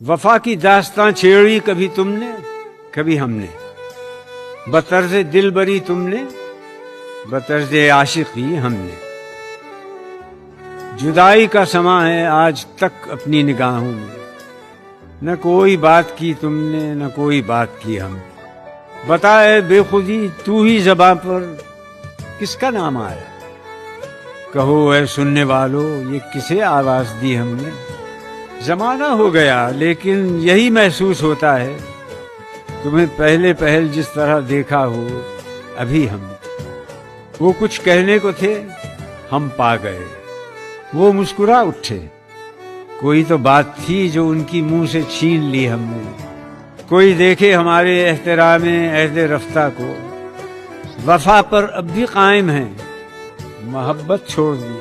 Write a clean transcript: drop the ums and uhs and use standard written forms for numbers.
وفا کی داستاں چھیڑی کبھی تم نے کبھی ہم نے، بطرز دل بری تم نے بطرز عاشقی ہم نے۔ جدائی کا سماں ہے آج تک اپنی نگاہوں میں، نہ کوئی بات کی تم نے نہ کوئی بات کی ہم نے۔ بتا اے بے خودی تو ہی زباں پر کس کا نام آیا، کہو اے سننے والو یہ کسے آواز دی ہم نے۔ زمانہ ہو گیا لیکن یہی محسوس ہوتا ہے، تمہیں پہلے پہل جس طرح دیکھا ہو ابھی ہم نے۔ وہ کچھ کہنے کو تھے ہم پا گئے، وہ مسکرا اٹھے، کوئی تو بات تھی جو ان کی منہ سے چھین لی ہم نے۔ کوئی دیکھے ہمارے احترام عہد رفتہ کو، وفا پر اب بھی قائم ہیں، محبت چھوڑ دی